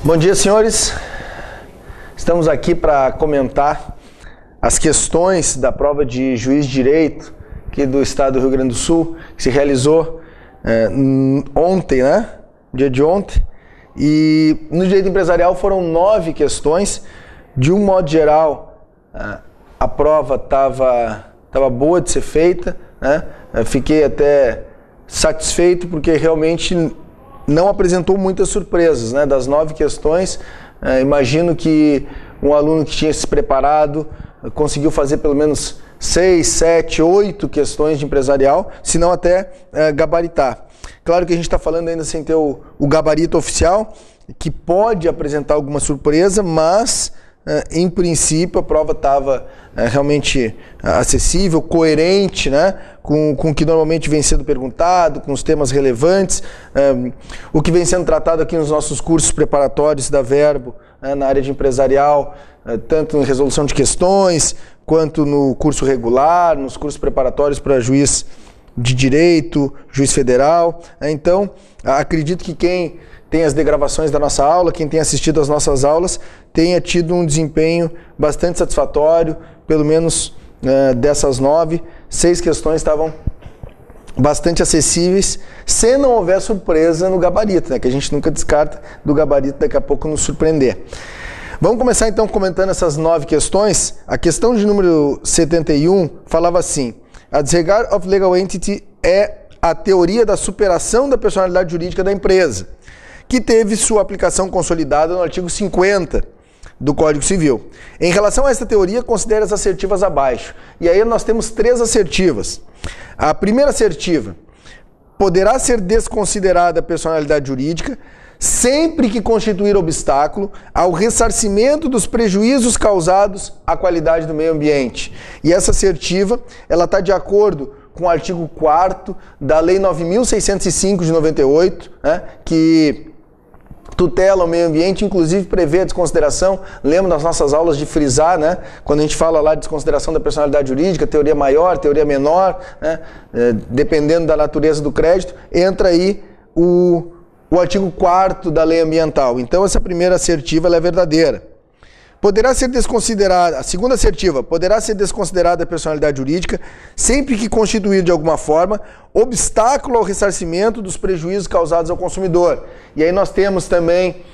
Bom dia, senhores. Estamos aqui para comentar as questões da prova de juiz de direito aqui do estado do Rio Grande do Sul, que se realizou ontem, né? Dia de ontem. E no direito empresarial foram 9 questões. De um modo geral, a prova estava boa de ser feita, né? Fiquei até satisfeito porque realmente não apresentou muitas surpresas, né? Das 9 questões, imagino que um aluno que tinha se preparado conseguiu fazer pelo menos 6, 7, 8 questões de empresarial, se não até gabaritar. Claro que a gente está falando ainda sem ter o gabarito oficial, que pode apresentar alguma surpresa, mas em princípio a prova estava realmente acessível, coerente, né, com o que normalmente vem sendo perguntado, com os temas relevantes, o que vem sendo tratado aqui nos nossos cursos preparatórios da Verbo, na área de empresarial, tanto em resolução de questões, quanto no curso regular, nos cursos preparatórios para juiz de direito, juiz federal. Então, acredito que quem tem as degravações da nossa aula, quem tem assistido às nossas aulas, tenha tido um desempenho bastante satisfatório, pelo menos dessas 9, 6 questões estavam bastante acessíveis, se não houver surpresa no gabarito, né? Que a gente nunca descarta do gabarito daqui a pouco nos surpreender. Vamos começar então comentando essas 9 questões. A questão de número 71 falava assim: a disregard of legal entity é a teoria da superação da personalidade jurídica da empresa, que teve sua aplicação consolidada no artigo 50 do Código Civil. Em relação a esta teoria, considere as assertivas abaixo. E aí nós temos 3 assertivas. A primeira assertiva: poderá ser desconsiderada a personalidade jurídica sempre que constituir obstáculo ao ressarcimento dos prejuízos causados à qualidade do meio ambiente. E essa assertiva, ela está de acordo com o artigo 4º da Lei 9.605 de 98, né, que tutela o meio ambiente, inclusive prevê a desconsideração. Lembro das nossas aulas de frisar, né? Quando a gente fala lá de desconsideração da personalidade jurídica, teoria maior, teoria menor, né? Dependendo da natureza do crédito, entra aí o artigo 4º da lei ambiental. Então essa primeira assertiva ela é verdadeira. Poderá ser desconsiderada, a segunda assertiva: poderá ser desconsiderada a personalidade jurídica sempre que constituir de alguma forma obstáculo ao ressarcimento dos prejuízos causados ao consumidor. E aí nós temos também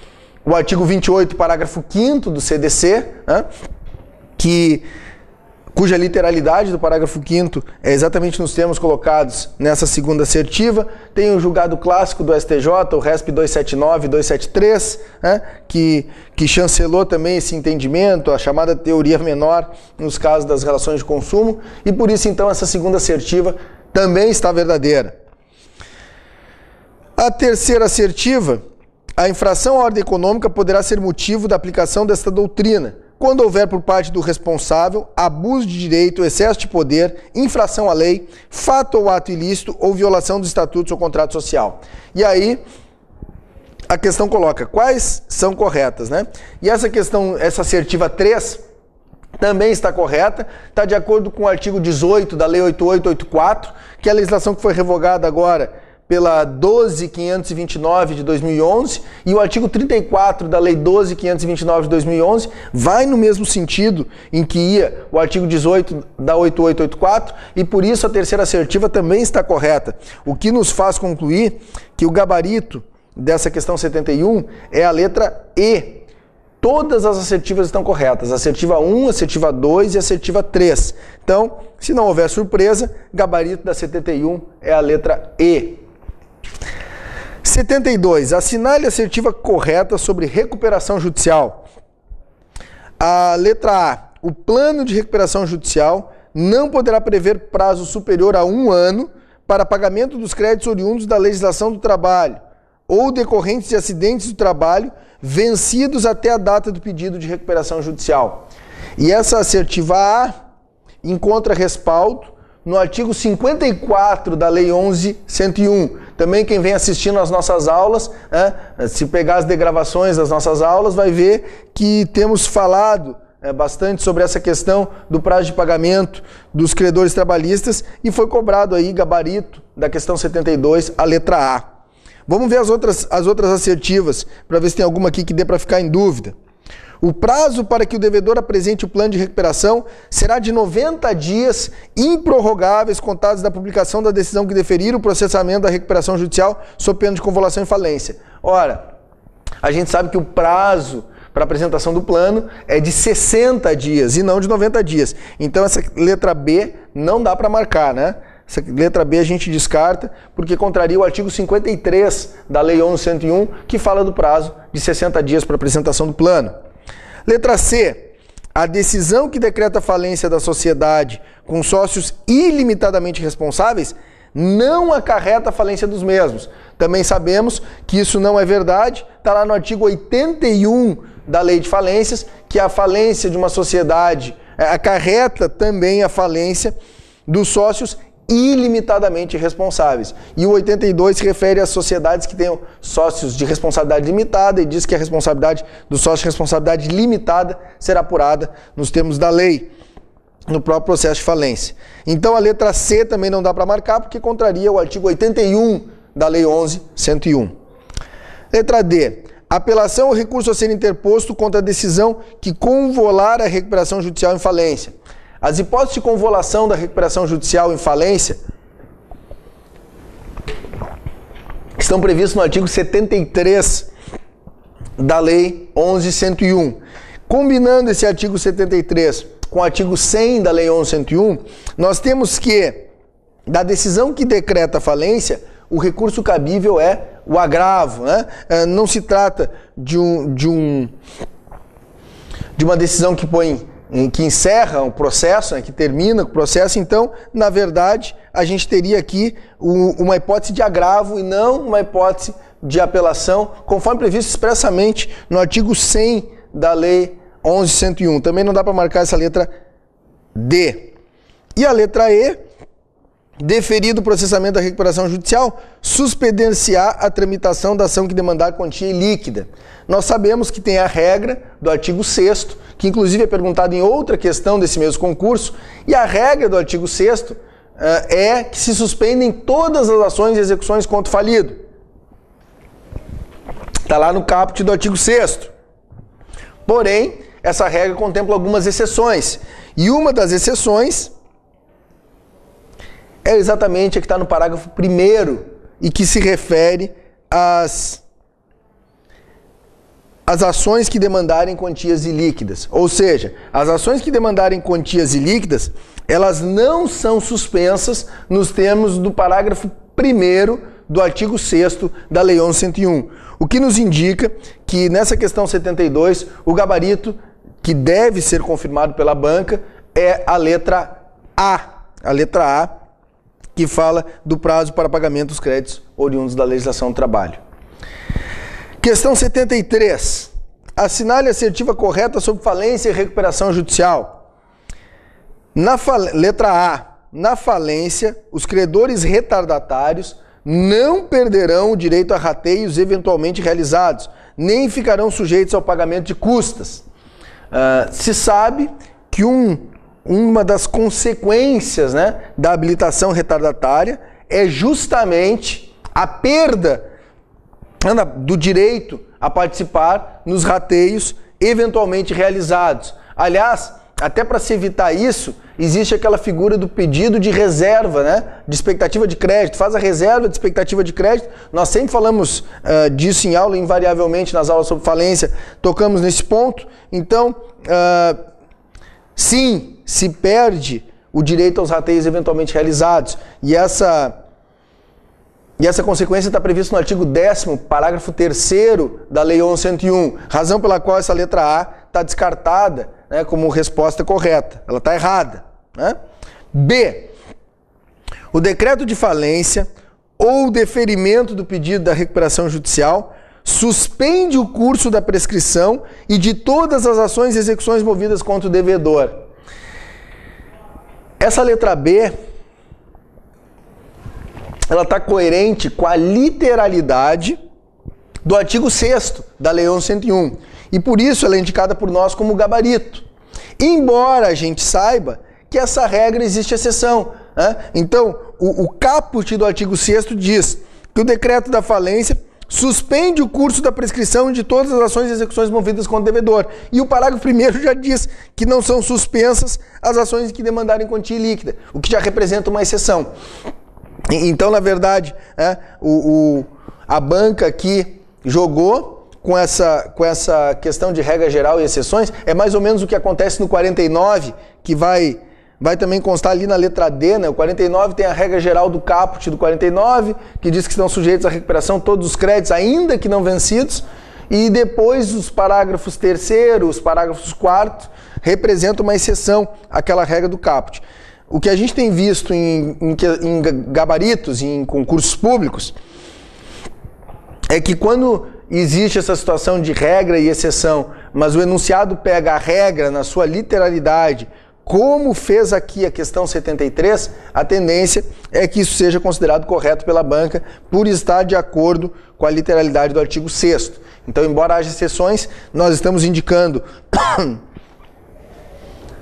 o artigo 28, parágrafo 5º do CDC, né, cuja literalidade do parágrafo 5º é exatamente nos termos colocados nessa segunda assertiva. Tem o julgado clássico do STJ, o RESP 279 e 273, né, que chancelou também esse entendimento, a chamada teoria menor nos casos das relações de consumo, e por isso então essa segunda assertiva também está verdadeira. A terceira assertiva: a infração à ordem econômica poderá ser motivo da aplicação desta doutrina quando houver por parte do responsável abuso de direito, excesso de poder, infração à lei, fato ou ato ilícito ou violação dos estatutos ou contrato social. E aí a questão coloca quais são corretas, né? E essa questão, essa assertiva 3, também está correta, está de acordo com o artigo 18 da Lei 8884, que é a legislação que foi revogada agora pela 12.529 de 2011, e o artigo 34 da Lei 12.529 de 2011 vai no mesmo sentido em que ia o artigo 18 da 8884, e por isso a terceira assertiva também está correta, o que nos faz concluir que o gabarito dessa questão 71 é a letra E. Todas as assertivas estão corretas, assertiva 1, assertiva 2 e assertiva 3. Então, se não houver surpresa, gabarito da 71 é a letra E. 72. Assinale a assertiva correta sobre recuperação judicial. A letra A. O plano de recuperação judicial não poderá prever prazo superior a 1 ano para pagamento dos créditos oriundos da legislação do trabalho ou decorrentes de acidentes do trabalho vencidos até a data do pedido de recuperação judicial. E essa assertiva A encontra respaldo no artigo 54 da Lei 11.101. Também quem vem assistindo às nossas aulas, se pegar as degravações das nossas aulas, vai ver que temos falado bastante sobre essa questão do prazo de pagamento dos credores trabalhistas, e foi cobrado aí gabarito da questão 72, a letra A. Vamos ver as outras assertivas, para ver se tem alguma aqui que dê para ficar em dúvida. O prazo para que o devedor apresente o plano de recuperação será de 90 dias improrrogáveis contados da publicação da decisão que deferir o processamento da recuperação judicial sob pena de convolução e falência. Ora, a gente sabe que o prazo para apresentação do plano é de 60 dias e não de 90 dias. Então essa letra B não dá para marcar, né? Essa letra B a gente descarta porque contraria o artigo 53 da Lei 11.101, que fala do prazo de 60 dias para apresentação do plano. Letra C. A decisão que decreta a falência da sociedade com sócios ilimitadamente responsáveis não acarreta a falência dos mesmos. Também sabemos que isso não é verdade. Está lá no artigo 81 da Lei de Falências, que a falência de uma sociedade acarreta também a falência dos sócios ilimitadamente responsáveis. E o 82 se refere às sociedades que tenham sócios de responsabilidade limitada e diz que a responsabilidade do sócio de responsabilidade limitada será apurada nos termos da lei, no próprio processo de falência. Então a letra C também não dá para marcar porque contraria o artigo 81 da Lei 11.101. Letra D. Apelação ou recurso a ser interposto contra a decisão que convolar a recuperação judicial em falência. As hipóteses de convolução da recuperação judicial em falência estão previstas no artigo 73 da Lei 11.101. Combinando esse artigo 73 com o artigo 100 da Lei 11.101, nós temos que, da decisão que decreta a falência, o recurso cabível é o agravo, né? Não se trata de uma decisão que encerra o processo, né, que termina o processo. Então, na verdade, a gente teria aqui uma hipótese de agravo e não uma hipótese de apelação, conforme previsto expressamente no artigo 100 da Lei 11.101. Também não dá para marcar essa letra D. E a letra E, deferido o processamento da recuperação judicial, suspender-se-á a tramitação da ação que demandar quantia ilíquida. Nós sabemos que tem a regra do artigo 6º, que inclusive é perguntado em outra questão desse mesmo concurso, e a regra do artigo 6º é que se suspendem todas as ações e execuções contra o falido. Está lá no caput do artigo 6º. Porém, essa regra contempla algumas exceções, e uma das exceções é exatamente a que está no parágrafo 1º e que se refere às ações que demandarem quantias ilíquidas. Ou seja, as ações que demandarem quantias ilíquidas, elas não são suspensas nos termos do parágrafo 1º do artigo 6º da Lei 11.101. O que nos indica que nessa questão 72, o gabarito que deve ser confirmado pela banca é a letra A. A letra A, que fala do prazo para pagamento dos créditos oriundos da legislação do trabalho. Questão 73. Assinale a assertiva correta sobre falência e recuperação judicial. Letra A. Na falência, os credores retardatários não perderão o direito a rateios eventualmente realizados, nem ficarão sujeitos ao pagamento de custas. Se sabe que uma das consequências, né, da habilitação retardatária é justamente a perda do direito a participar nos rateios eventualmente realizados. Aliás, até para se evitar isso, existe aquela figura do pedido de reserva, né, de expectativa de crédito. Faz a reserva de expectativa de crédito. Nós sempre falamos disso em aula, invariavelmente nas aulas sobre falência, tocamos nesse ponto. Então, sim, se perde o direito aos rateios eventualmente realizados. E essa consequência está prevista no artigo 10º, parágrafo 3º da Lei 11.101, razão pela qual essa letra A está descartada, né, como resposta correta. Ela está errada, né? B. O decreto de falência ou deferimento do pedido da recuperação judicial suspende o curso da prescrição e de todas as ações e execuções movidas contra o devedor. Essa letra B, ela está coerente com a literalidade do artigo 6º da Lei 11.101 e por isso ela é indicada por nós como gabarito. Embora a gente saiba que essa regra existe exceção, né? Então, o caput do artigo 6º diz: que o decreto da falência suspende o curso da prescrição de todas as ações e execuções movidas contra o devedor. E o parágrafo 1º já diz que não são suspensas as ações que demandarem quantia ilíquida, o que já representa uma exceção. Então, na verdade, a banca aqui jogou com essa questão de regra geral e exceções, é mais ou menos o que acontece no 49, que vai também constar ali na letra D, né? O 49 tem a regra geral do caput do 49, que diz que estão sujeitos à recuperação todos os créditos, ainda que não vencidos, e depois os parágrafos 3º, os parágrafos 4º, representam uma exceção àquela regra do caput. O que a gente tem visto em gabaritos, em concursos públicos, é que quando existe essa situação de regra e exceção, mas o enunciado pega a regra na sua literalidade, como fez aqui a questão 73, a tendência é que isso seja considerado correto pela banca por estar de acordo com a literalidade do artigo 6º. Então, embora haja exceções, nós estamos indicando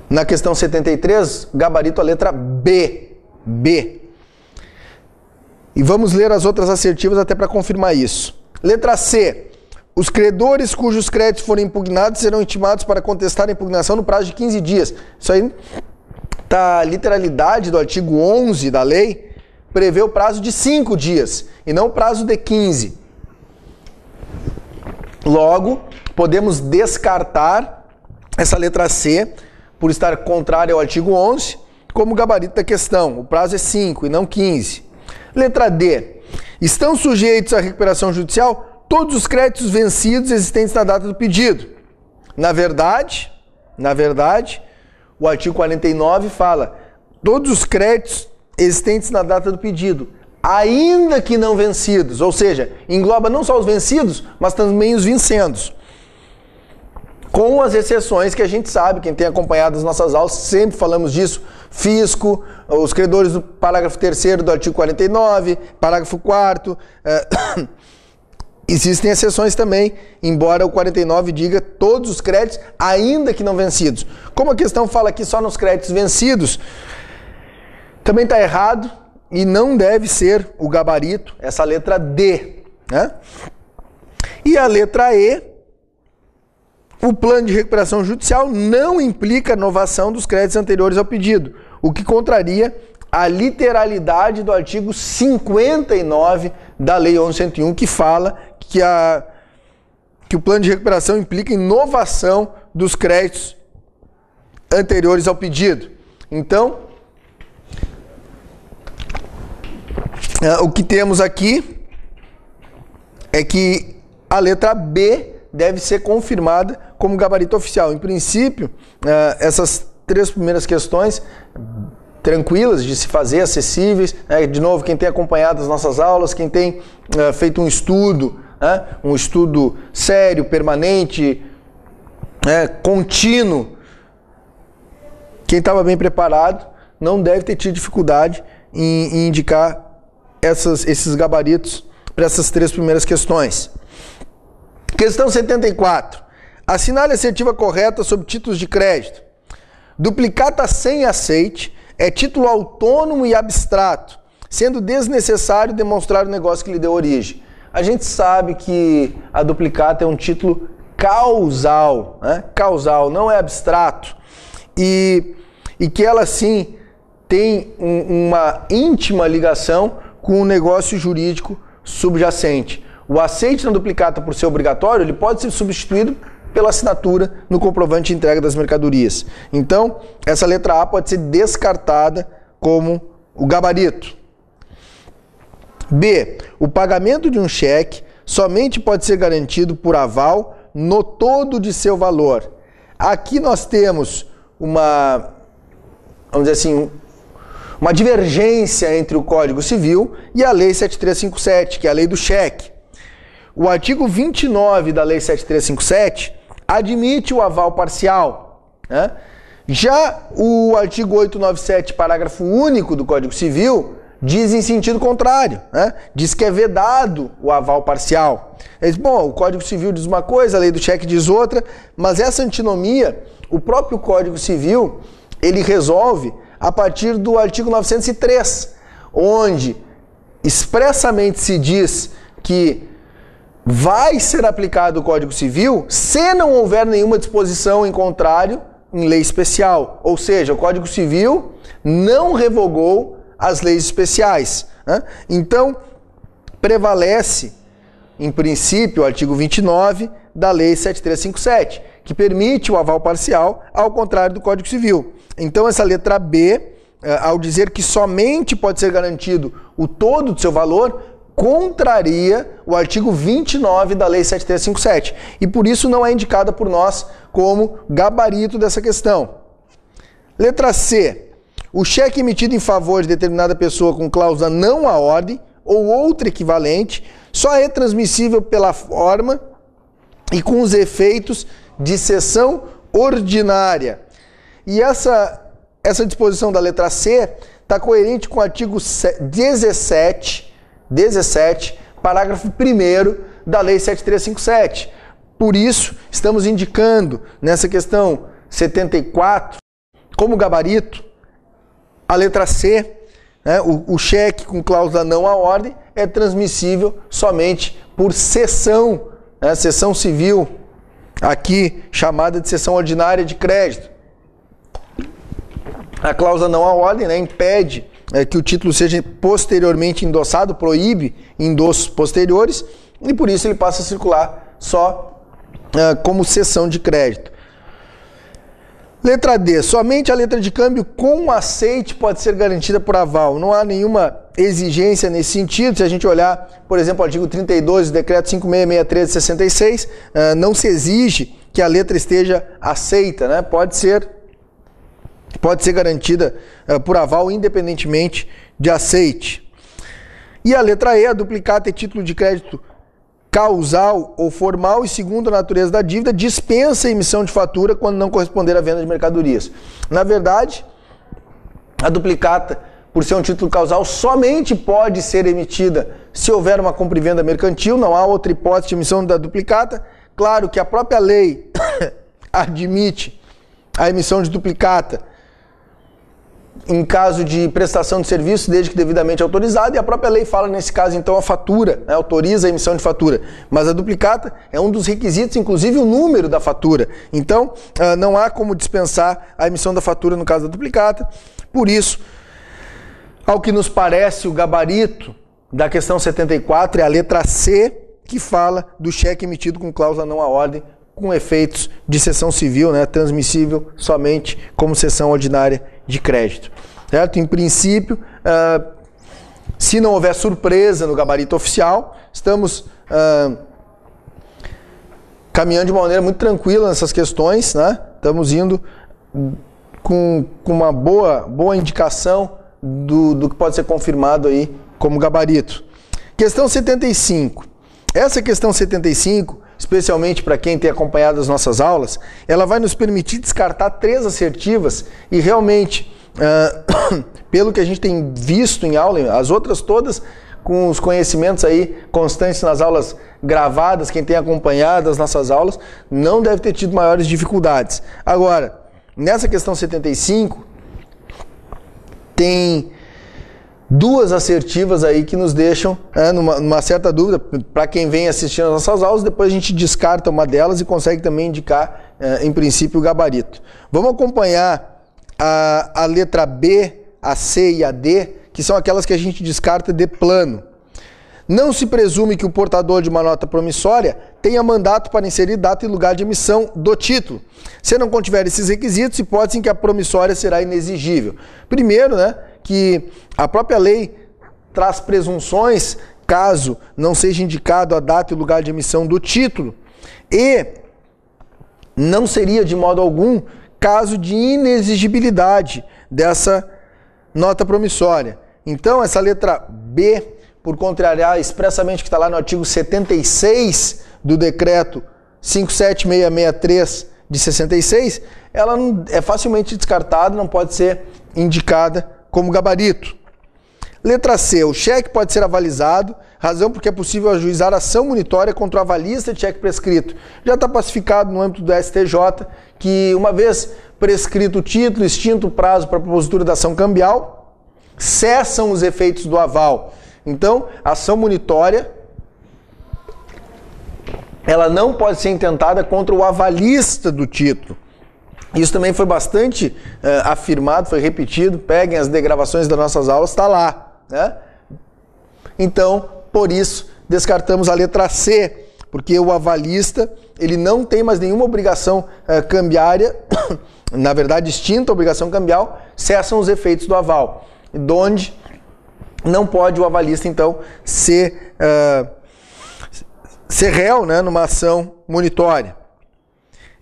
na questão 73, gabarito a letra B. E vamos ler as outras assertivas até para confirmar isso. Letra C. Os credores cujos créditos forem impugnados serão intimados para contestar a impugnação no prazo de 15 dias. Isso aí tá, a literalidade do artigo 11 da lei prevê o prazo de 5 dias e não o prazo de 15. Logo, podemos descartar essa letra C por estar contrária ao artigo 11 como gabarito da questão. O prazo é 5 e não 15. Letra D. Estão sujeitos à recuperação judicial todos os créditos vencidos existentes na data do pedido. Na verdade, o artigo 49 fala todos os créditos existentes na data do pedido, ainda que não vencidos, ou seja, engloba não só os vencidos, mas também os vincendos. Com as exceções que a gente sabe, quem tem acompanhado as nossas aulas, sempre falamos disso, fisco, os credores do parágrafo 3º do artigo 49, parágrafo 4º, existem exceções também, embora o 49 diga todos os créditos, ainda que não vencidos. Como a questão fala aqui só nos créditos vencidos, também está errado e não deve ser o gabarito, essa letra D. Né? E a letra E, o plano de recuperação judicial não implica novação dos créditos anteriores ao pedido, o que contraria a literalidade do artigo 59 da Lei 11.101, que fala que o plano de recuperação implica inovação dos créditos anteriores ao pedido. Então, o que temos aqui é que a letra B deve ser confirmada como gabarito oficial. Em princípio, essas 3 primeiras questões tranquilas de se fazer, acessíveis. De novo, quem tem acompanhado as nossas aulas, quem tem feito um estudo sério, permanente, contínuo, quem estava bem preparado não deve ter tido dificuldade em indicar esses gabaritos para essas 3 primeiras questões. Questão 74. Assinale a assertiva correta sobre títulos de crédito. Duplicata sem aceite é título autônomo e abstrato, sendo desnecessário demonstrar o negócio que lhe deu origem. A gente sabe que a duplicata é um título causal, né? Causal, não é abstrato. E que ela, sim, tem uma íntima ligação com o negócio jurídico subjacente. O aceite na duplicata, por ser obrigatório, ele pode ser substituído pela assinatura no comprovante de entrega das mercadorias. Então, essa letra A pode ser descartada como o gabarito. B. O pagamento de um cheque somente pode ser garantido por aval no todo de seu valor. Aqui nós temos uma divergência entre o Código Civil e a Lei 7357, que é a lei do cheque. O artigo 29 da Lei 7357 admite o aval parcial, né? Já o artigo 897, parágrafo único do Código Civil, diz em sentido contrário, né? Diz que é vedado o aval parcial. O Código Civil diz uma coisa, a lei do cheque diz outra, mas essa antinomia, o próprio Código Civil, ele resolve a partir do artigo 903, onde expressamente se diz que vai ser aplicado o Código Civil se não houver nenhuma disposição em contrário em lei especial. Ou seja, o Código Civil não revogou as leis especiais, né? Então, prevalece, em princípio, o artigo 29 da Lei 7357, que permite o aval parcial, ao contrário do Código Civil. Então, essa letra B, ao dizer que somente pode ser garantido o todo do seu valor, contraria o artigo 29 da Lei 7357. E por isso não é indicada por nós como gabarito dessa questão. Letra C. O cheque emitido em favor de determinada pessoa com cláusula não à ordem ou outra equivalente só é transmissível pela forma e com os efeitos de cessão ordinária. E essa disposição da letra C está coerente com o artigo 17, parágrafo 1º da Lei 7357. Por isso, estamos indicando nessa questão 74 como gabarito a letra C, né? O cheque com cláusula não à ordem é transmissível somente por cessão, né? Cessão civil, aqui chamada de cessão ordinária de crédito. A cláusula não à ordem, né, impede que o título seja posteriormente endossado, proíbe endossos posteriores, e por isso ele passa a circular só como cessão de crédito. Letra D. Somente a letra de câmbio com aceite pode ser garantida por aval. Não há nenhuma exigência nesse sentido. Se a gente olhar, por exemplo, o artigo 32 do Decreto 5663 de 66, não se exige que a letra esteja aceita, né? Pode ser garantida por aval independentemente de aceite. E a letra E, a duplicata é título de crédito causal ou formal e, segundo a natureza da dívida, dispensa a emissão de fatura quando não corresponder à venda de mercadorias. Na verdade, a duplicata, por ser um título causal, somente pode ser emitida se houver uma compra e venda mercantil, não há outra hipótese de emissão da duplicata. Claro que a própria lei admite a emissão de duplicata em caso de prestação de serviço, desde que devidamente autorizado, e a própria lei fala nesse caso, então, a fatura, né, autoriza a emissão de fatura. Mas a duplicata é um dos requisitos, inclusive o número da fatura. Então, não há como dispensar a emissão da fatura no caso da duplicata. Por isso, ao que nos parece, o gabarito da questão 74 é a letra C, que fala do cheque emitido com cláusula não à ordem, com efeitos de cessão civil, né, transmissível somente como cessão ordinária de crédito. Certo? Em princípio, se não houver surpresa no gabarito oficial, estamos caminhando de uma maneira muito tranquila nessas questões, né? Estamos indo com uma boa indicação do que pode ser confirmado aí como gabarito. Questão 75. Essa questão 75, especialmente para quem tem acompanhado as nossas aulas, ela vai nos permitir descartar 3 assertivas e realmente, pelo que a gente tem visto em aula, as outras todas com os conhecimentos aí constantes nas aulas gravadas, quem tem acompanhado as nossas aulas, não deve ter tido maiores dificuldades. Agora, nessa questão 75, tem 2 assertivas aí que nos deixam numa certa dúvida. Para quem vem assistindo as nossas aulas, depois a gente descarta uma delas e consegue também indicar, em princípio, o gabarito. Vamos acompanhar a letra B, a C e a D, que são aquelas que a gente descarta de plano. Não se presume que o portador de uma nota promissória tenha mandato para inserir data e lugar de emissão do título. Se não contiver esses requisitos, hipótese em que a promissória será inexigível. Primeiro, né, que a própria lei traz presunções caso não seja indicado a data e lugar de emissão do título, e não seria de modo algum caso de inexigibilidade dessa nota promissória. Então, essa letra B, por contrariar expressamente o que está lá no artigo 76 do decreto 57663 de 66, ela é facilmente descartada, não pode ser indicada como gabarito. Letra C. O cheque pode ser avalizado, razão porque é possível ajuizar ação munitória contra o avalista de cheque prescrito. Já está pacificado no âmbito do STJ que, uma vez prescrito o título, extinto o prazo para a propositura da ação cambial, cessam os efeitos do aval. Então, a ação munitória, ela não pode ser intentada contra o avalista do título. Isso também foi bastante afirmado, foi repetido. Peguem as degravações das nossas aulas, está lá, né? Então, por isso, descartamos a letra C, porque o avalista, ele não tem mais nenhuma obrigação cambiária, na verdade, extinta a obrigação cambial, cessam os efeitos do aval, donde não pode o avalista, então, ser réu, né, numa ação munitória.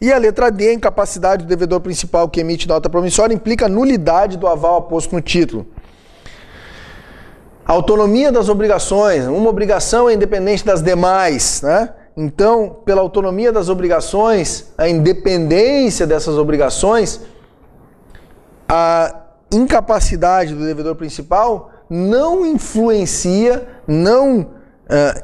E a letra D, a incapacidade do devedor principal que emite nota promissória, implica a nulidade do aval aposto no título. A autonomia das obrigações, uma obrigação é independente das demais, né? Então, pela autonomia das obrigações, a independência dessas obrigações, a incapacidade do devedor principal não influencia, não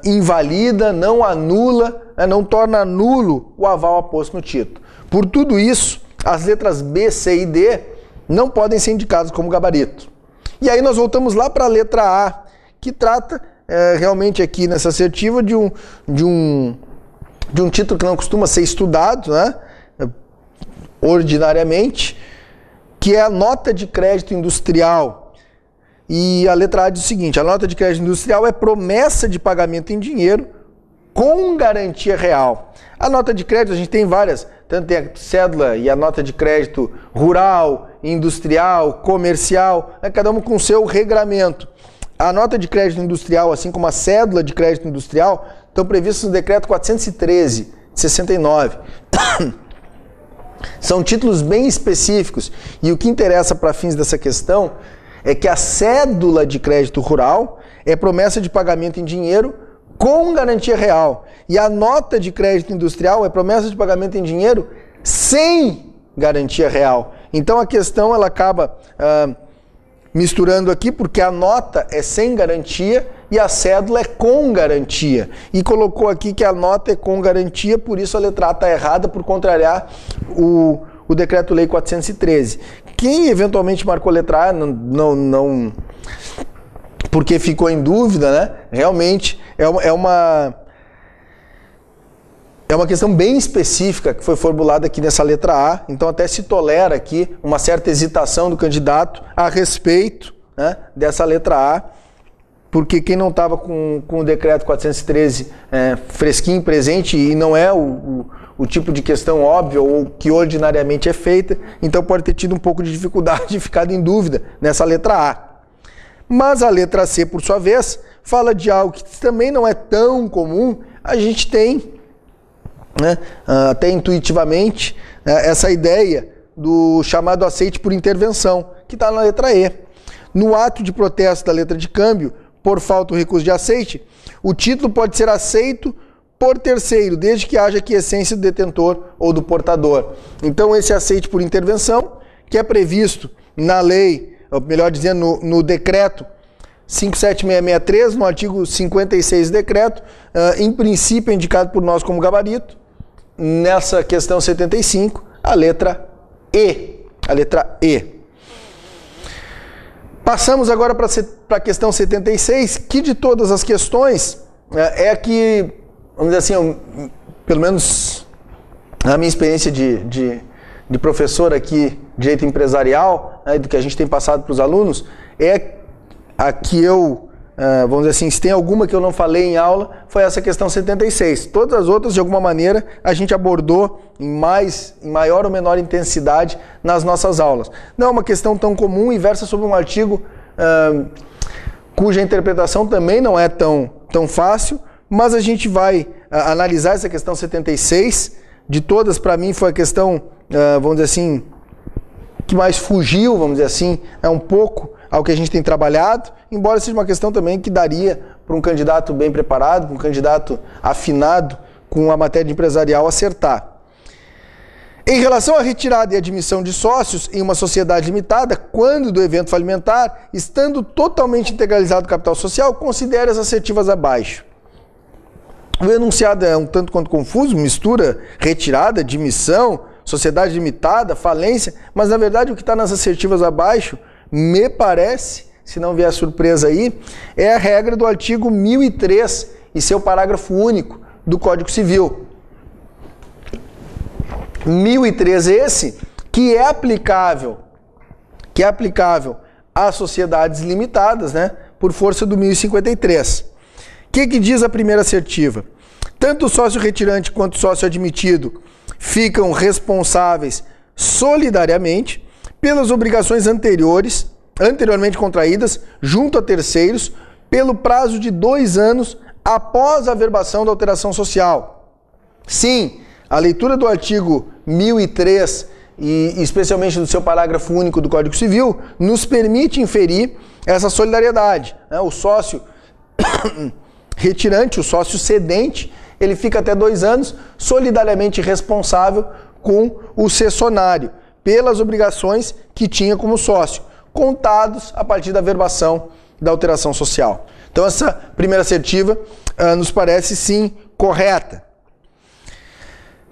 invalida, não anula, não torna nulo o aval aposto no título. Por tudo isso, as letras B, C e D não podem ser indicadas como gabarito. E aí nós voltamos lá para a letra A, que trata realmente aqui nessa assertiva de um título que não costuma ser estudado, né, ordinariamente, que é a nota de crédito industrial. E a letra A diz o seguinte: a nota de crédito industrial é promessa de pagamento em dinheiro com garantia real. A nota de crédito, a gente tem várias, tanto tem a cédula e a nota de crédito rural, industrial, comercial, né, cada uma com o seu regramento. A nota de crédito industrial, assim como a cédula de crédito industrial, estão previstas no decreto 413 de 69. São títulos bem específicos e o que interessa para fins dessa questão é que a cédula de crédito rural é promessa de pagamento em dinheiro com garantia real. E a nota de crédito industrial é promessa de pagamento em dinheiro sem garantia real. Então a questão ela acaba misturando aqui, porque a nota é sem garantia e a cédula é com garantia. E colocou aqui que a nota é com garantia, por isso a letra A está errada, por contrariar o Decreto-Lei 413. Quem eventualmente marcou letra A, não porque ficou em dúvida, né? Realmente é uma questão bem específica que foi formulada aqui nessa letra A, então até se tolera aqui uma certa hesitação do candidato a respeito, né, dessa letra A, porque quem não estava com o decreto 413 fresquinho presente e não é o tipo de questão óbvia ou que ordinariamente é feita, então pode ter tido um pouco de dificuldade e ficado em dúvida nessa letra A. Mas a letra C, por sua vez, fala de algo que também não é tão comum. A gente tem, né, até intuitivamente, essa ideia do chamado aceite por intervenção, que está na letra E. No ato de protesto da letra de câmbio, por falta ou recurso de aceite, o título pode ser aceito por terceiro, desde que haja aquiescência do detentor ou do portador. Então, esse aceite por intervenção, que é previsto na lei, ou melhor dizendo, no decreto 57663, no artigo 56 do decreto, em princípio é indicado por nós como gabarito. Nessa questão 75, a letra E. A letra E. Passamos agora para a questão 76, que de todas as questões é a que, vamos dizer assim, pelo menos na minha experiência de professor aqui, direito empresarial, né, do que a gente tem passado para os alunos, é a que eu, vamos dizer assim, se tem alguma que eu não falei em aula, foi essa questão 76. Todas as outras, de alguma maneira, a gente abordou em maior ou menor intensidade nas nossas aulas. Não é uma questão tão comum e versa sobre um artigo cuja interpretação também não é tão fácil, mas a gente vai analisar essa questão 76. De todas, para mim, foi a questão, vamos dizer assim, que mais fugiu, vamos dizer assim, um pouco ao que a gente tem trabalhado, embora seja uma questão também que daria para um candidato bem preparado, para um candidato afinado com a matéria empresarial acertar. Em relação à retirada e admissão de sócios em uma sociedade limitada, quando do evento falimentar, estando totalmente integralizado o capital social, considere as assertivas abaixo. O enunciado é um tanto quanto confuso, mistura retirada, admissão, sociedade limitada, falência, mas na verdade o que está nas assertivas abaixo me parece se não vier surpresa aí, é a regra do artigo 1003 e seu parágrafo único do Código Civil. 1003 esse que é aplicável às sociedades limitadas, né, por força do 1053. O que diz a primeira assertiva? Tanto o sócio retirante quanto o sócio admitido ficam responsáveis solidariamente pelas obrigações anteriormente contraídas junto a terceiros pelo prazo de 2 anos após a averbação da alteração social. Sim, a leitura do artigo 1003 e especialmente do seu parágrafo único do Código Civil nos permite inferir essa solidariedade, né? O sócio retirante, o sócio cedente, ele fica até 2 anos solidariamente responsável com o cessionário pelas obrigações que tinha como sócio, contados a partir da averbação da alteração social. Então essa primeira assertiva nos parece sim correta.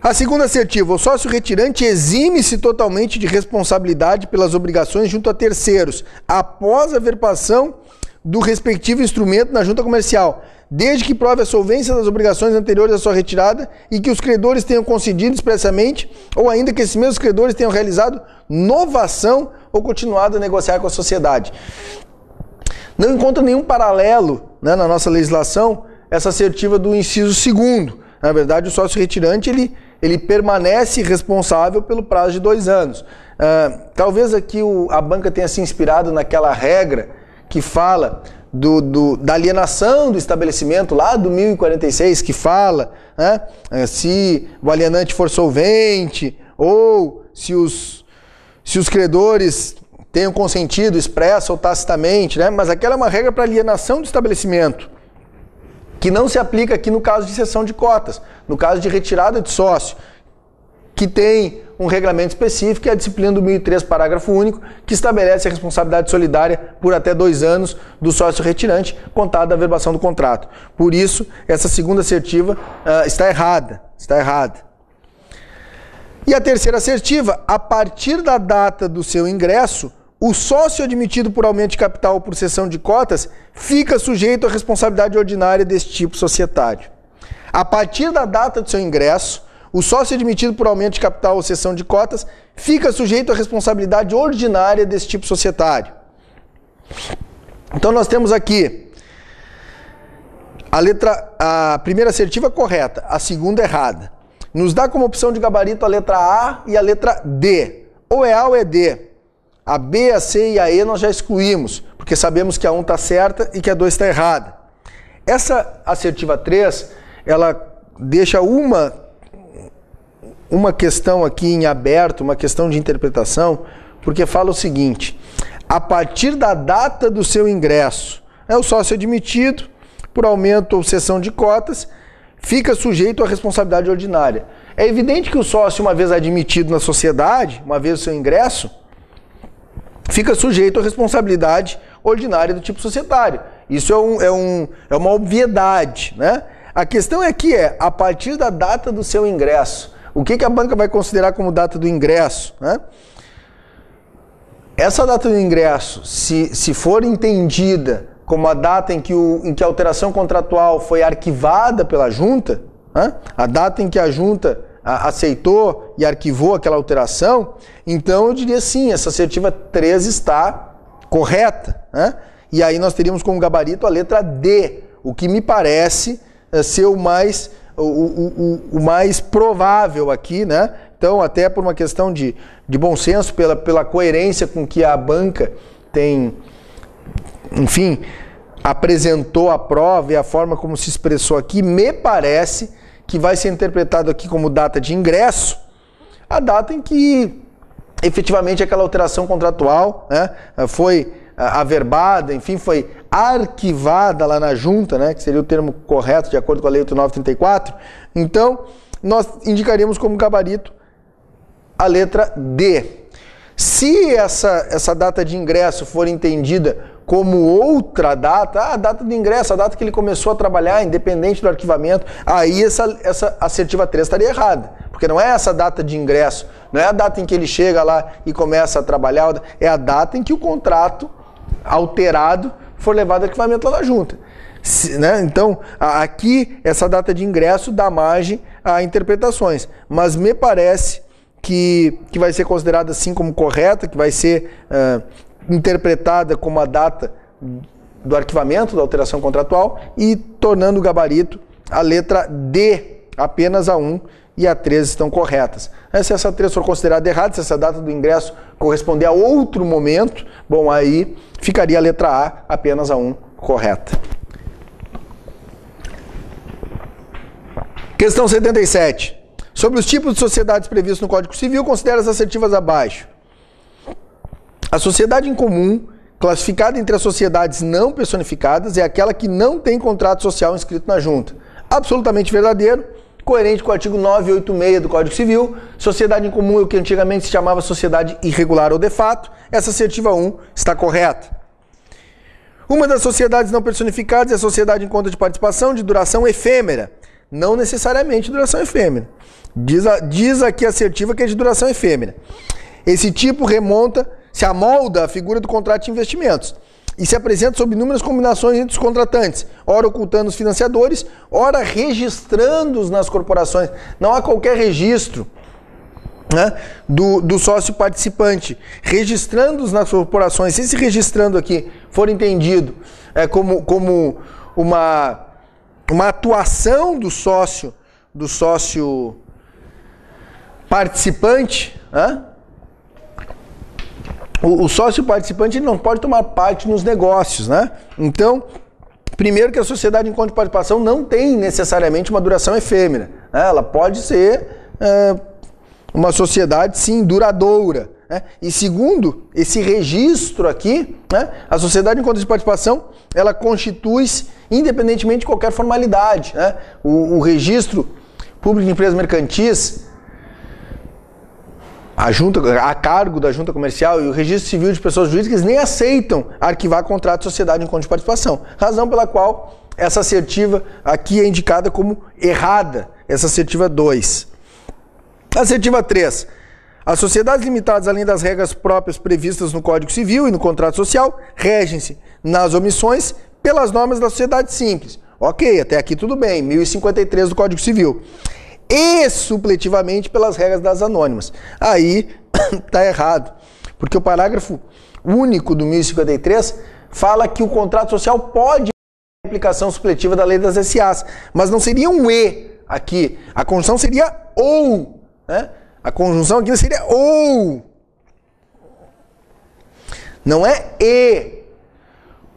A segunda assertiva, o sócio retirante exime-se totalmente de responsabilidade pelas obrigações junto a terceiros, após a averbação do respectivo instrumento na junta comercial, desde que prove a solvência das obrigações anteriores à sua retirada e que os credores tenham concedido expressamente, ou ainda que esses mesmos credores tenham realizado novação ou continuado a negociar com a sociedade. Não encontra nenhum paralelo, né, na nossa legislação essa assertiva do inciso 2º. Na verdade, o sócio retirante ele permanece responsável pelo prazo de 2 anos. Talvez aqui a banca tenha se inspirado naquela regra que fala da alienação do estabelecimento lá do 1046, que fala, né, se o alienante for solvente ou se os credores tenham consentido expressa ou tacitamente, né? Mas aquela é uma regra para alienação do estabelecimento, que não se aplica aqui no caso de cessão de cotas, no caso de retirada de sócio, que tem um regulamento específico, que é a disciplina do 1003, parágrafo único, que estabelece a responsabilidade solidária por até 2 anos do sócio retirante, contado da averbação do contrato. Por isso, essa segunda assertiva está errada. E a terceira assertiva, a partir da data do seu ingresso, o sócio admitido por aumento de capital ou por cessão de cotas fica sujeito à responsabilidade ordinária desse tipo societário. A partir da data do seu ingresso, o sócio admitido por aumento de capital ou cessão de cotas fica sujeito à responsabilidade ordinária desse tipo societário. Então nós temos aqui a primeira assertiva correta, a segunda errada. Nos dá como opção de gabarito a letra A e a letra D. Ou é A ou é D. A B, a C e a E nós já excluímos, porque sabemos que a 1 está certa e que a 2 está errada. Essa assertiva 3, ela deixa uma questão aqui em aberto, uma questão de interpretação, porque fala o seguinte: a partir da data do seu ingresso, o sócio admitido, por aumento ou cessão de cotas, fica sujeito à responsabilidade ordinária. É evidente que o sócio, uma vez admitido na sociedade, uma vez o seu ingresso, fica sujeito à responsabilidade ordinária do tipo societário. Isso é uma obviedade, né? A questão é que a partir da data do seu ingresso, o que a banca vai considerar como data do ingresso, né? Essa data do ingresso, se for entendida como a data em que a alteração contratual foi arquivada pela junta, né? A data em que a junta aceitou e arquivou aquela alteração, então eu diria sim, essa assertiva 3 está correta, né? E aí nós teríamos como gabarito a letra D, o que me parece ser o mais provável aqui, né? Então, até por uma questão de bom senso, pela coerência com que a banca tem, enfim, apresentou a prova e a forma como se expressou aqui, me parece que vai ser interpretado aqui como data de ingresso, a data em que efetivamente aquela alteração contratual, né, foi averbada, enfim, foi arquivada lá na junta, né, que seria o termo correto de acordo com a Lei 8.934. Então, nós indicaríamos como gabarito a letra D. Se essa data de ingresso for entendida como outra data, a data de ingresso, a data que ele começou a trabalhar, independente do arquivamento, aí essa assertiva 3 estaria errada, porque não é essa data de ingresso, não é a data em que ele chega lá e começa a trabalhar, é a data em que o contrato alterado, for levado ao arquivamento lá na junta. Né? Então, aqui, essa data de ingresso dá margem a interpretações, mas me parece que vai ser considerada assim como correta, que vai ser interpretada como a data do arquivamento, da alteração contratual, e tornando o gabarito a letra D, apenas a 1 e a 3 estão corretas. Se essa 3 for considerada errada, se essa data do ingresso corresponder a outro momento, bom, aí ficaria a letra A, apenas a 1, correta. Questão 77. Sobre os tipos de sociedades previstos no Código Civil, considere as assertivas abaixo. A sociedade em comum, classificada entre as sociedades não personificadas, é aquela que não tem contrato social inscrito na junta. Absolutamente verdadeiro, coerente com o artigo 986 do Código Civil. Sociedade em comum é o que antigamente se chamava sociedade irregular ou de fato. Essa assertiva 1 está correta. Uma das sociedades não personificadas é a sociedade em conta de participação de duração efêmera. Não necessariamente duração efêmera. Diz aqui a assertiva que é de duração efêmera. Esse tipo se amolda a figura do contrato de investimentos e se apresenta sob inúmeras combinações entre os contratantes, ora ocultando os financiadores, ora registrando-os nas corporações. Não há qualquer registro, né, do sócio participante, registrando-os nas corporações. Se esse registrando aqui for entendido como uma atuação do sócio participante, né? O sócio participante não pode tomar parte nos negócios, né? Então, primeiro que a sociedade em conta de participação não tem necessariamente uma duração efêmera, né? Ela pode ser uma sociedade, sim, duradoura, né? E segundo, esse registro aqui, né? A sociedade em conta de participação, ela constitui-se independentemente de qualquer formalidade, né? O registro público de empresas mercantis, a cargo da junta comercial, e o registro civil de pessoas jurídicas nem aceitam arquivar contrato de sociedade em conta de participação. Razão pela qual essa assertiva aqui é indicada como errada, essa assertiva 2. Assertiva 3. As sociedades limitadas, além das regras próprias previstas no Código Civil e no contrato social, regem-se nas omissões pelas normas da sociedade simples. Ok, até aqui tudo bem, 1053 do Código Civil. E supletivamente pelas regras das anônimas. Aí está errado, porque o parágrafo único do 1053 fala que o contrato social pode ter aplicação supletiva da lei das SAs, mas não seria um E aqui, a conjunção seria ou, né? A conjunção aqui seria ou, não é E.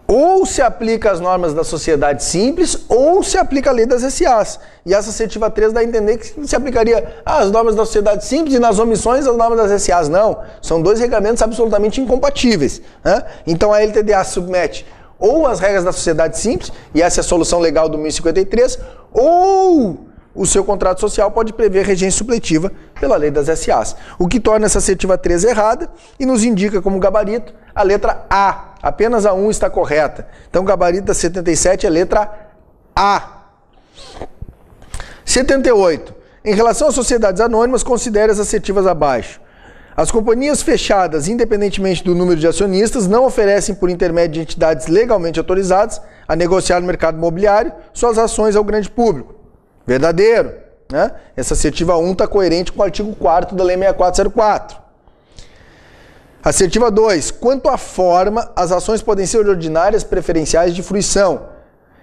Ou se aplica as normas da sociedade simples, ou se aplica a lei das SAs. E essa assertiva 3 dá a entender que se aplicaria as normas da sociedade simples e nas omissões as normas das SAs. Não, são dois regulamentos absolutamente incompatíveis, né? Então a LTDA submete ou as regras da sociedade simples, e essa é a solução legal do 1053, ou o seu contrato social pode prever regência supletiva pela lei das SAs. O que torna essa assertiva 3 errada e nos indica como gabarito a letra A. Apenas a 1 está correta. Então o gabarito da 77 é letra A. 78. Em relação às sociedades anônimas, considere as assertivas abaixo. As companhias fechadas, independentemente do número de acionistas, não oferecem por intermédio de entidades legalmente autorizadas a negociar no mercado imobiliário suas ações ao grande público. Verdadeiro, né? Essa assertiva 1 está coerente com o artigo 4º da Lei 6404. Assertiva 2. Quanto à forma, as ações podem ser ordinárias, preferenciais de fruição.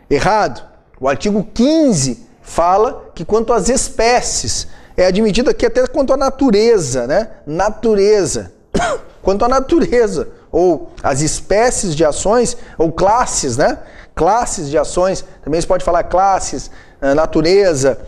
Errado. O artigo 15 fala que quanto às espécies, é admitido aqui até quanto à natureza, né? Natureza. Quanto à natureza, ou as espécies de ações, ou classes, né? Classes de ações, também se pode falar classes, natureza,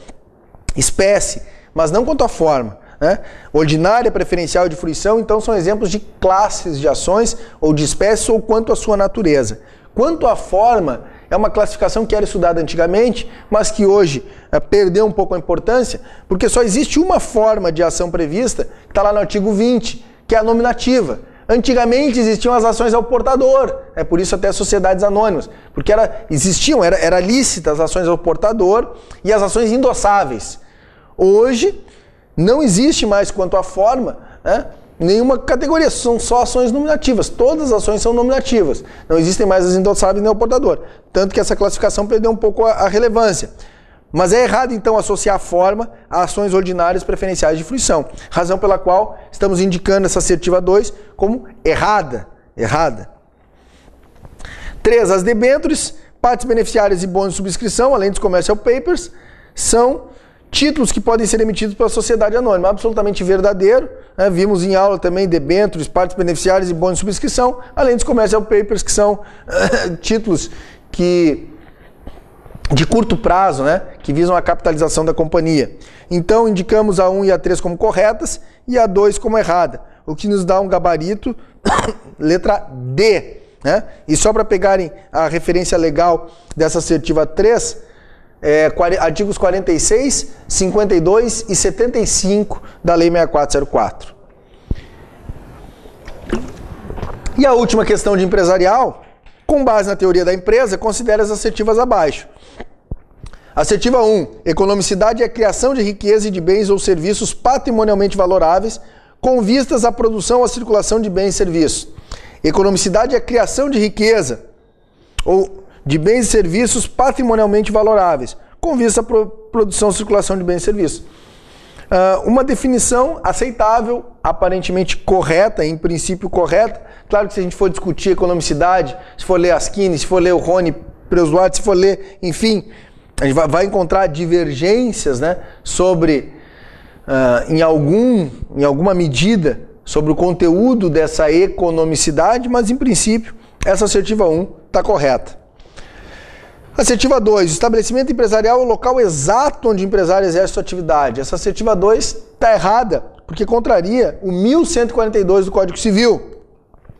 espécie, mas não quanto à forma, né? Ordinária, preferencial de fruição, então são exemplos de classes de ações ou de espécies ou quanto à sua natureza. Quanto à forma, é uma classificação que era estudada antigamente, mas que hoje perdeu um pouco a importância, porque só existe uma forma de ação prevista, que está lá no artigo 20, que é a nominativa. Antigamente existiam as ações ao portador, por isso até sociedades anônimas, porque era lícitas as ações ao portador e as ações endossáveis. Hoje não existe mais quanto à forma, né? nenhuma categoria, são só ações nominativas. Todas as ações são nominativas. Não existem mais as endossáveis nem o portador. Tanto que essa classificação perdeu um pouco a relevância. Mas é errado, então, associar a forma a ações ordinárias preferenciais de fruição. Razão pela qual estamos indicando essa assertiva 2 como errada. 3. As debêntures, partes beneficiárias e bônus de subscrição, além dos commercial papers, são títulos que podem ser emitidos pela sociedade anônima. Absolutamente verdadeiro. Né? Vimos em aula também debêntures, partes beneficiárias e bônus de subscrição, além dos commercial papers, que são títulos de curto prazo, né, que visam a capitalização da companhia. Então, indicamos a 1 e a 3 como corretas e a 2 como errada, o que nos dá um gabarito letra D. Né? E só para pegarem a referência legal dessa assertiva 3, artigos 46, 52 e 75 da Lei 6404. E a última questão de empresarial, com base na teoria da empresa, considera as assertivas abaixo. Assertiva 1. Economicidade é a criação de riqueza e de bens ou serviços patrimonialmente valoráveis com vistas à produção ou à circulação de bens e serviços. Economicidade é a criação de riqueza ou de bens e serviços patrimonialmente valoráveis com vista à produção ou circulação de bens e serviços. Uma definição aceitável, aparentemente correta, em princípio correta. Claro que se a gente for discutir economicidade, se for ler Askini, se for ler o Rony Preuswart, se for ler, enfim, a gente vai encontrar divergências, né, sobre, em alguma medida, sobre o conteúdo dessa economicidade, mas em princípio essa assertiva 1 está correta. Assertiva 2, estabelecimento empresarial é o local exato onde o empresário exerce sua atividade. Essa assertiva 2 está errada, porque contraria o 1142 do Código Civil.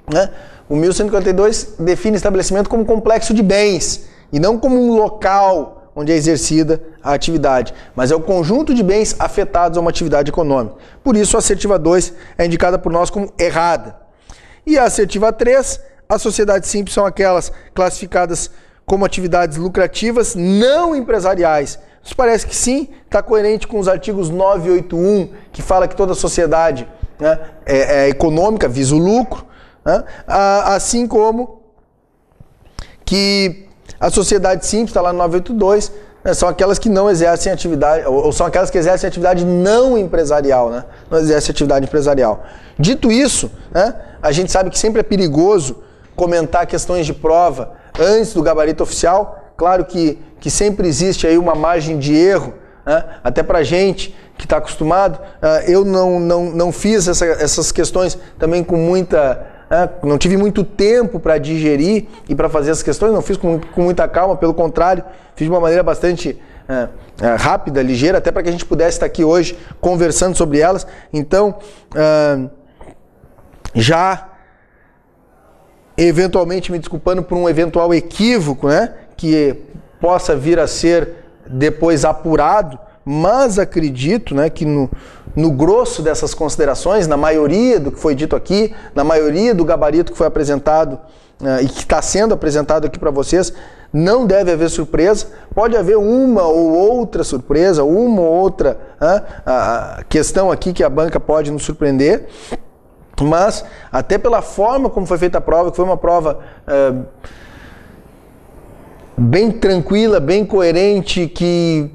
Né? O 1142 define estabelecimento como complexo de bens, e não como um local onde é exercida a atividade, mas é o conjunto de bens afetados a uma atividade econômica. Por isso, a assertiva 2 é indicada por nós como errada. E a assertiva 3, as sociedades simples são aquelas classificadas como atividades lucrativas não empresariais. Isso parece que sim, está coerente com os artigos 981, que fala que toda sociedade, né, é econômica, visa o lucro, né, assim como que a sociedade simples, está lá no 982, né, são aquelas que não exercem atividade, ou são aquelas que exercem atividade não empresarial, né, não exercem atividade empresarial. Dito isso, né, a gente sabe que sempre é perigoso comentar questões de prova antes do gabarito oficial. Claro que sempre existe aí uma margem de erro, né, até para a gente que está acostumado. Eu não fiz essas questões também com muita... não tive muito tempo para digerir e para fazer essas questões, não fiz com muita calma, pelo contrário, fiz de uma maneira bastante rápida, ligeira, até para que a gente pudesse estar aqui hoje conversando sobre elas. Então, já eventualmente me desculpando por um eventual equívoco, né, que possa vir a ser depois apurado, mas acredito, né, que no grosso dessas considerações, na maioria do que foi dito aqui, na maioria do gabarito que foi apresentado e que está sendo apresentado aqui para vocês, não deve haver surpresa. Pode haver uma ou outra surpresa, uma ou outra questão aqui que a banca pode nos surpreender, mas até pela forma como foi feita a prova, que foi uma prova bem tranquila, bem coerente, que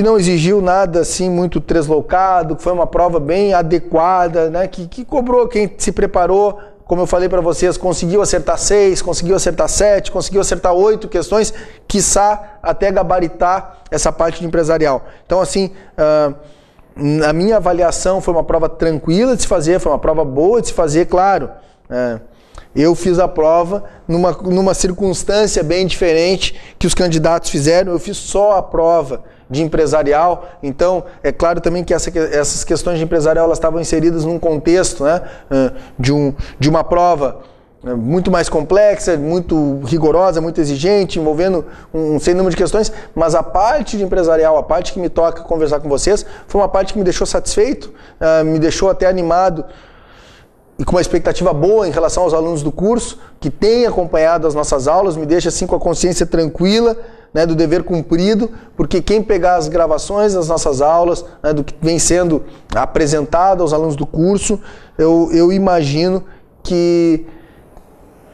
não exigiu nada assim muito tresloucado, que foi uma prova bem adequada, né? Que cobrou quem se preparou, como eu falei para vocês, conseguiu acertar 6, conseguiu acertar 7, conseguiu acertar 8 questões, quiçá até gabaritar essa parte de empresarial. Então, assim, a minha avaliação foi uma prova tranquila de se fazer, foi uma prova boa de se fazer, claro. Eu fiz a prova numa circunstância bem diferente que os candidatos fizeram. Eu fiz só a prova de empresarial, então é claro também que essas questões de empresarial elas estavam inseridas num contexto, né, de uma prova muito mais complexa, muito rigorosa, muito exigente, envolvendo um sem número de questões, mas a parte de empresarial, a parte que me toca conversar com vocês, foi uma parte que me deixou satisfeito, me deixou até animado e com uma expectativa boa em relação aos alunos do curso, que têm acompanhado as nossas aulas, me deixa assim com a consciência tranquila, né, do dever cumprido, porque quem pegar as gravações das nossas aulas, né, do que vem sendo apresentado aos alunos do curso, eu imagino que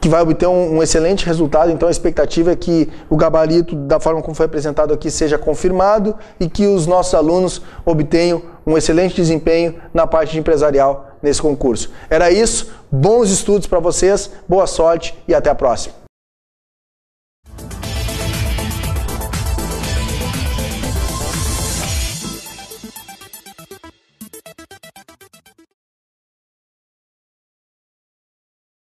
vai obter um excelente resultado. Então a expectativa é que o gabarito, da forma como foi apresentado aqui, seja confirmado e que os nossos alunos obtenham um excelente desempenho na parte de empresarial nesse concurso. Era isso, bons estudos para vocês, boa sorte e até a próxima.